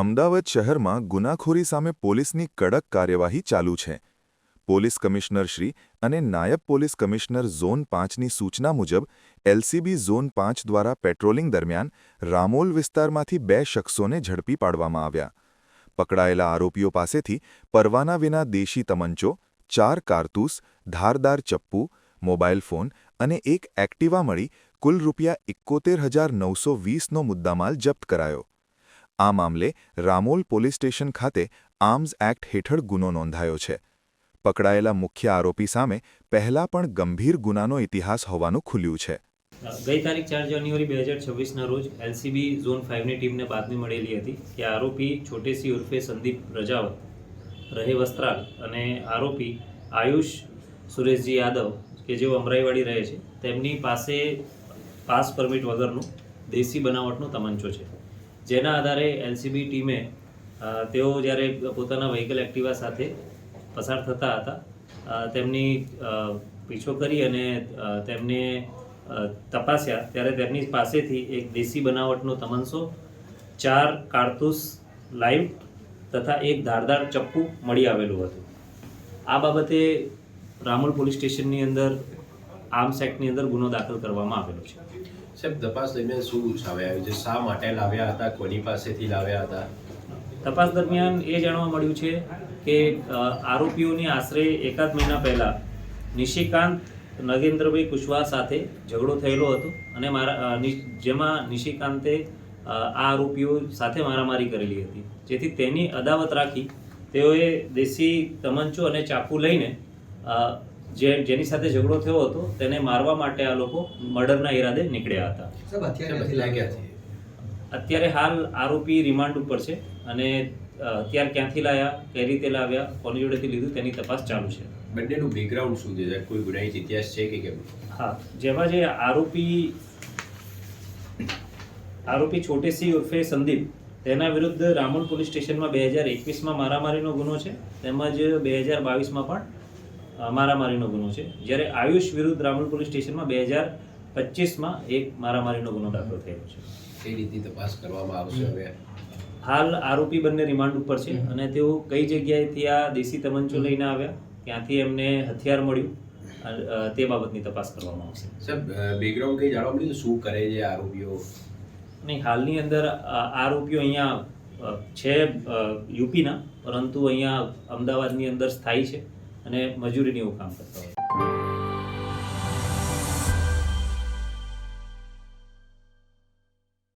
અમદાવાદ શહેરમાં ગુનાખોરી સામે પોલીસની કડક કાર્યવાહી ચાલુ છે. પોલીસ કમિશનર શ્રી અને નાયબ પોલીસ કમિશનર ઝોન 5ની સૂચના મુજબ એલસીબી ઝોન 5 દ્વારા પેટ્રોલિંગ દરમિયાન રામોલ વિસ્તારમાંથી 2 શખ્સોને ઝડપી પાડવામાં આવ્યા. પકડાયેલા આરોપીઓ પાસેથી પરવાના વિના દેશી તમંચો, 4 કારતૂસ, ધારદાર ચપ્પુ, મોબાઈલ ફોન અને 1 એક્ટિવા મળી કુલ ₹71,920નો મુદ્દામાલ જપ્ત કરાયો. આ મામલે રામોલ પોલીસ સ્ટેશન ખાતે આર્મ્સ એક્ટ હેઠળ ગુનો નોંધાયો છે. પકડાયેલા મુખ્ય આરોપી સામે પહેલા પણ ગંભીર ગુનાનો ઇતિહાસ હોવાનું ખુલ્યું છે. ગઈ તારીખ 4 જાન્યુઆરી 2026ના રોજ એલસીબી ઝોન 5ની ટીમને બાતમી મળેલી હતી કે આરોપી છોટેસી ઉર્ફે સંદીપ રજાવત રહે વસ્ત્રાલ અને આરોપી આયુષ સુરેશજી યાદવ કે જેઓ અમરાઈવાડી રહે છે તેમની પાસે પાસ પરમિટ વગરનું દેશી બનાવટનો તમંચો છે. જેના આધારે એલસીબી ટીમે તેઓ જ્યારે પોતાના વ્હીકલ એક્ટિવા સાથે પસાર થતા હતા તેમની પીછો કરી અને તેમને તપાસ્યા ત્યારે તેમની પાસેથી એક દેશી બનાવટનો તમંચો, 4 કારતૂસ લાઈવ તથા 1 ધારદાર ચપ્પુ મળી આવેલું હતું. આ બાબતે રામોલ પોલીસ સ્ટેશનની અંદર આર્મ્સ એક્ટની અંદર ગુનો દાખલ કરવામાં આવેલો છે. સાહેબ, તપાસ દરમિયાન શું સામે આવ્યું છે? શા માટે લાવ્યા હતા? કોની પાસેથી લાવ્યા હતા? તપાસ દરમિયાન એ જાણવા મળ્યું છે કે આરોપીઓની આશરે 1 મહિના પહેલાં નિશિકાંત નગેન્દ્રભાઈ કુશવાહ સાથે ઝઘડો થયેલો હતો અને જેમાં નિશિકાંતે આ આરોપીઓ સાથે મારામારી કરેલી હતી. જેથી તેની અદાવત રાખી તેઓએ દેશી તમંચો અને ચાકુ લઈને જેની સાથે ઝઘડો થયો હતો તેને મારવા માટે આ લોકો મર્ડરના ઈરાદે નીકળ્યા હતા. અત્યારે હાલ આરોપી રિમાન્ડ ઉપર છે અને અત્યારે ક્યાંથી લાવ્યા, કઈ રીતે લાવ્યા, કોની જોડેથી લીધું તેની તપાસ ચાલુ છે. બંનેનું બેકગ્રાઉન્ડ શું છે? કોઈ ગુનાહિત ઇતિહાસ છે કે કેમ? હા, જેમાં જે આરોપી છોટેસી ઉર્ફે સંદીપ તેના વિરુદ્ધ રામોલ પોલીસ સ્ટેશનમાં 2021માં મારામારીનો ગુનો છે તેમજ 2022માં પણ મારામારીનો ગુનો છે. જ્યારે આયુષ વિરુદ્ધ રામોલ પોલીસ સ્ટેશનમાં 2025માં એક મારામારીનો ગુનો દાખલ થયો છે. કઈ રીતની તપાસ કરવામાં આવશે હવે? હાલ આરોપી બંને રિમાન્ડ ઉપર છે અને તેઓ કઈ જગ્યાએથી આ દેશી તમંચો લઈને આવ્યા, ક્યાંથી એમને હથિયાર મળ્યું તે બાબતની તપાસ કરવામાં આવશે. સાહેબ, બેકગ્રાઉન્ડ કઈ જાણવા મળ્યું? શું કરે છે આરોપીઓ? નહીં, હાલની અંદર આરોપીઓ અહીંયા છે યુપીના, પરંતુ અહીંયા અમદાવાદની અંદર સ્થાયી છે અને મજૂરીનું કામ કરતા હોય.